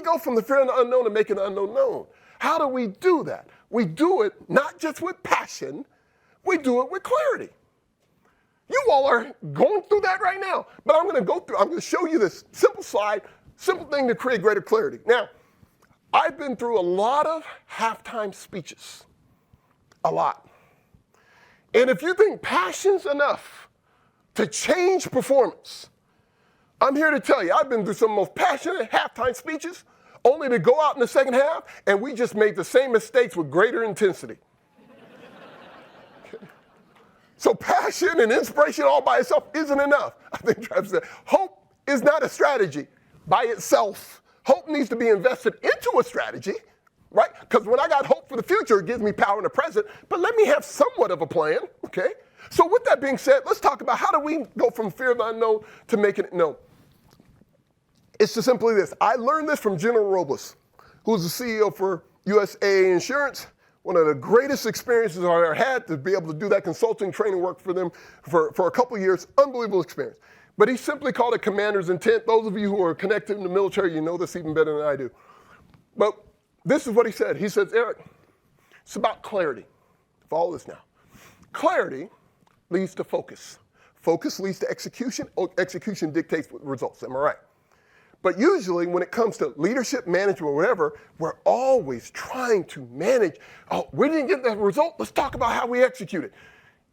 go from the fear of the unknown to making the unknown known? How do we do that? We do it not just with passion, we do it with clarity. You all are going through that right now, but I'm going to show you this simple slide, simple thing to create greater clarity. Now, I've been through a lot of halftime speeches, a lot. And if you think passion's enough to change performance, I'm here to tell you, I've been through some of the most passionate halftime speeches, only to go out in the second half, and we just made the same mistakes with greater intensity. So passion and inspiration all by itself isn't enough. I think Travis said, hope is not a strategy by itself. Hope needs to be invested into a strategy, right? Because when I got hope for the future, it gives me power in the present, but let me have somewhat of a plan, okay? So with that being said, let's talk about how do we go from fear of the unknown to making it known. It's just simply this. I learned this from General Robles, who's the CEO for USA Insurance. One of the greatest experiences I ever had to be able to do that consulting training work for them for a couple of years. Unbelievable experience. But he simply called it commander's intent. Those of you who are connected in the military, you know this even better than I do. But this is what he said. He says, Eric, it's about clarity. Follow this now. Clarity leads to focus. Focus leads to execution. Execution dictates results. Am I right? But usually when it comes to leadership, management, or whatever, we're always trying to manage. Oh, we didn't get that result. Let's talk about how we execute it.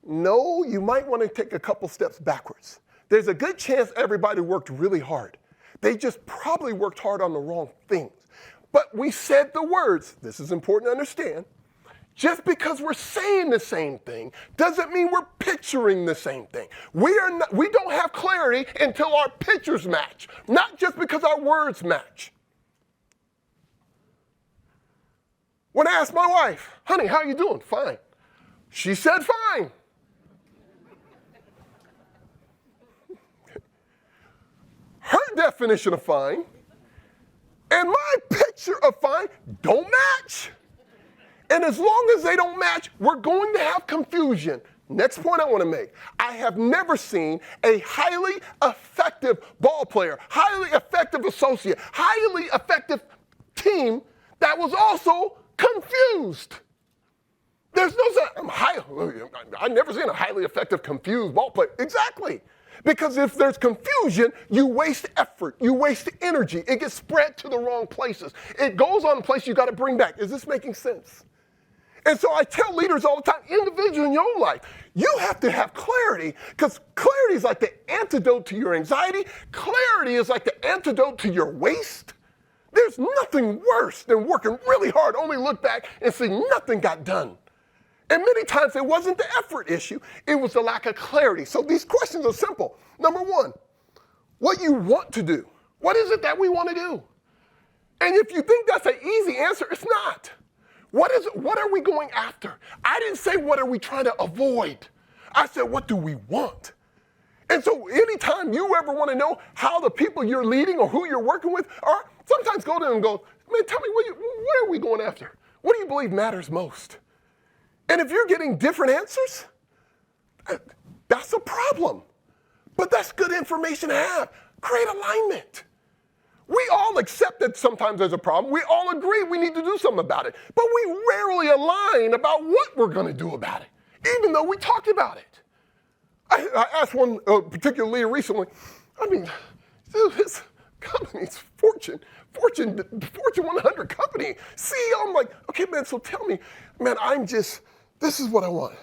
No, you might want to take a couple steps backwards. There's a good chance everybody worked really hard. They just probably worked hard on the wrong things. But we said the words. This is important to understand. Just because we're saying the same thing doesn't mean we're picturing the same thing. We don't have clarity until our pictures match, not just because our words match. When I asked my wife, honey, how are you doing? Fine. She said fine. Her definition of fine and my picture of fine don't match. And as long as they don't match, we're going to have confusion. Next point I want to make. I have never seen a highly effective ball player, highly effective associate, highly effective team that was also confused. There's no, I've never seen a highly effective confused ball player. Exactly. Because if there's confusion, you waste effort, you waste energy. It gets spread to the wrong places. It goes on a place you got to bring back. Is this making sense? And so I tell leaders all the time, individual in your own life, you have to have clarity, because clarity is like the antidote to your anxiety. Clarity is like the antidote to your waste. There's nothing worse than working really hard, only look back and see nothing got done. And many times it wasn't the effort issue, it was the lack of clarity. So these questions are simple. Number one, what you want to do. What is it that we want to do? And if you think that's an easy answer, it's not. What is it? What are we going after? I didn't say what are we trying to avoid. I said, what do we want? And so anytime you ever want to know how the people you're leading or who you're working with are, sometimes go to them and go, man, tell me, what are we going after? What do you believe matters most? And if you're getting different answers, that's a problem. But that's good information to have. Create alignment. We all accept that sometimes there's a problem. We all agree we need to do something about it. But we rarely align about what we're going to do about it, even though we talked about it. I asked one particular leader recently, dude, this company's Fortune 100 company. CEO, I'm like, okay, man, so tell me, man, this is what I want.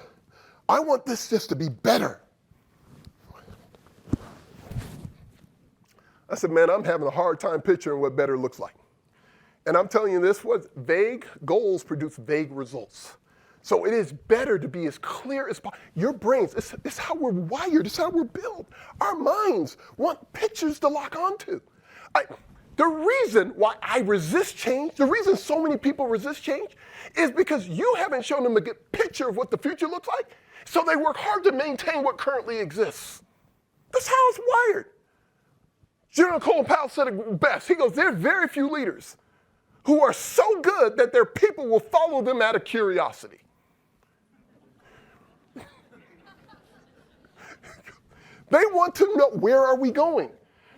I want this just to be better. I said, man, I'm having a hard time picturing what better looks like. And I'm telling you this, vague goals produce vague results. So it is better to be as clear as possible. Your brains, it's how we're wired, it's how we're built. Our minds want pictures to lock onto. The reason why I resist change, the reason so many people resist change, is because you haven't shown them a good picture of what the future looks like, so they work hard to maintain what currently exists. That's how it's wired. General Colin Powell said it best. He goes, there are very few leaders who are so good that their people will follow them out of curiosity. They want to know, where are we going?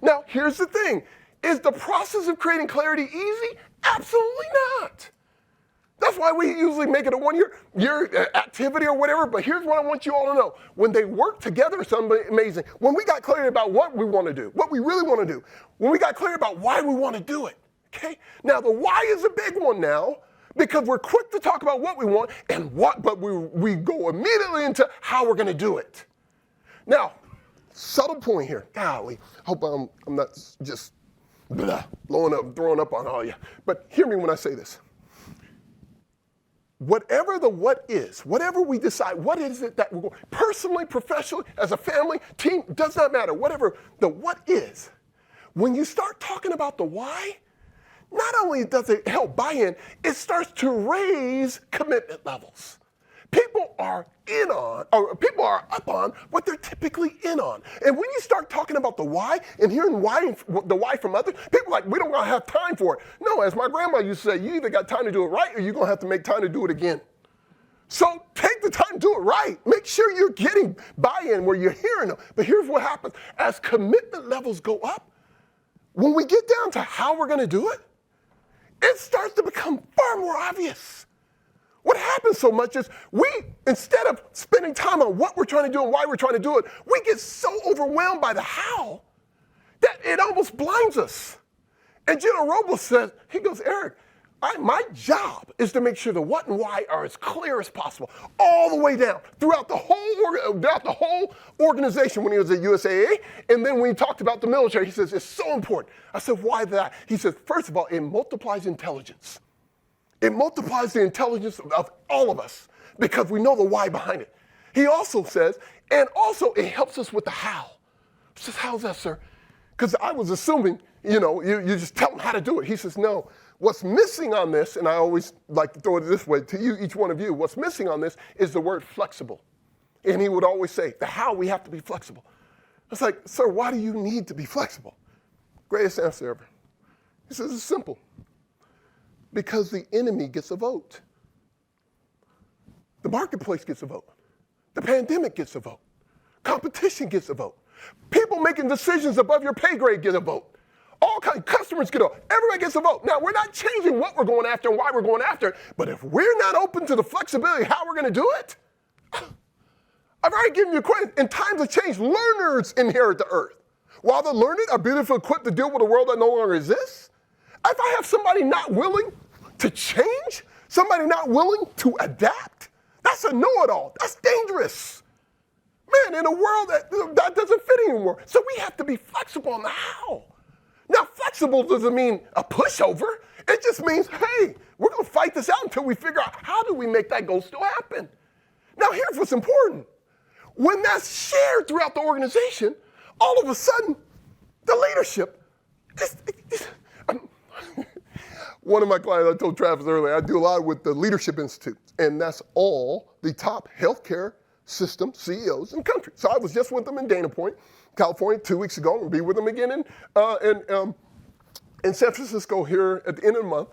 Now, here's the thing. Is the process of creating clarity easy? Absolutely not. That's why we usually make it a one-year activity or whatever, but here's what I want you all to know. When they work together, it's something amazing. When we got clarity about what we want to do, what we really want to do, when we got clarity about why we want to do it, okay? Now, the why is a big one now, because we're quick to talk about what we want and what, but we go immediately into how we're going to do it. Now, subtle point here. Golly, hope I'm not just throwing up on all you. But hear me when I say this. Whatever the what is, whatever we decide, what is it that we're going, personally, professionally, as a family, team, does not matter. Whatever the what is, when you start talking about the why, not only does it help buy-in, it starts to raise commitment levels. People are up on what they're typically in on. And when you start talking about the why and hearing the why from others, people are like, we don't have time for it. No, as my grandma used to say, you either got time to do it right or you're going to have to make time to do it again. So take the time to do it right. Make sure you're getting buy-in where you're hearing them. But here's what happens. As commitment levels go up, when we get down to how we're going to do it, it starts to become far more obvious. What happens so much is instead of spending time on what we're trying to do and why we're trying to do it, we get so overwhelmed by the how that it almost blinds us. And General Robles says, he goes, Eric, my job is to make sure the what and why are as clear as possible, all the way down, throughout the whole organization when he was at USAA. And then when he talked about the military, he says, it's so important. I said, why that? He says, first of all, it multiplies intelligence. It multiplies the intelligence of all of us because we know the why behind it. He also says, and also it helps us with the how. I says, how's that, sir? Because I was assuming, you just tell them how to do it. He says, no. What's missing on this, and I always like to throw it this way to you, each one of you, what's missing on this is the word flexible. And he would always say, the how, we have to be flexible. I was like, sir, why do you need to be flexible? Greatest answer ever. He says, it's simple. Because the enemy gets a vote. The marketplace gets a vote. The pandemic gets a vote. Competition gets a vote. People making decisions above your pay grade get a vote. All kinds of customers get a vote. Everybody gets a vote. Now, we're not changing what we're going after and why we're going after it, but if we're not open to the flexibility of how we're going to do it, I've already given you a question. In times of change, learners inherit the earth. While the learned are beautifully equipped to deal with a world that no longer exists, if I have somebody not willing to change, somebody not willing to adapt, that's a know-it-all. That's dangerous. Man, in a world that doesn't fit anymore. So we have to be flexible on the how. Now, flexible doesn't mean a pushover. It just means, hey, we're going to fight this out until we figure out how do we make that goal still happen. Now, here's what's important. When that's shared throughout the organization, all of a sudden, the leadership one of my clients, I told Travis earlier, I do a lot with the Leadership Institute, and that's all the top healthcare system CEOs in the country. So I was just with them in Dana Point, California, 2 weeks ago. We'll be with them again in San Francisco here at the end of the month.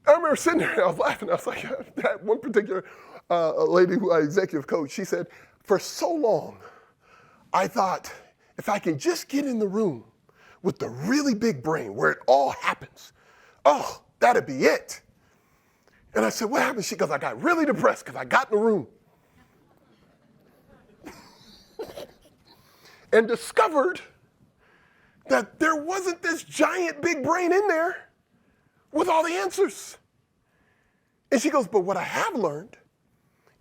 I remember sitting there and I was laughing. I was like, that one particular lady who I executive coach, she said, for so long, I thought if I can just get in the room with the really big brain where it all happens, oh, that'd be it. And I said, what happened? She goes, I got really depressed because I got in the room and discovered that there wasn't this giant big brain in there with all the answers. And she goes, but what I have learned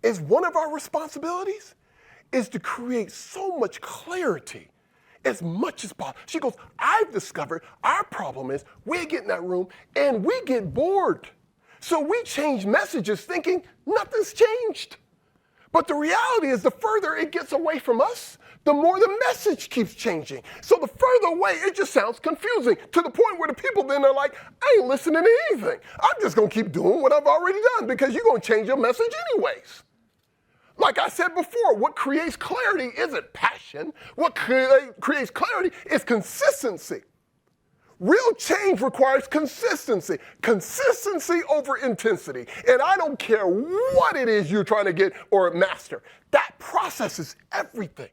is one of our responsibilities is to create so much clarity as much as possible. She goes, I've discovered our problem is we get in that room and we get bored. So we change messages thinking nothing's changed. But the reality is the further it gets away from us, the more the message keeps changing. So the further away, it just sounds confusing to the point where the people then are like, I ain't listening to anything. I'm just going to keep doing what I've already done because you're going to change your message anyways. Like I said before, what creates clarity isn't passion. What creates clarity is consistency. Real change requires consistency. Consistency over intensity. And I don't care what it is you're trying to get or master. That process is everything.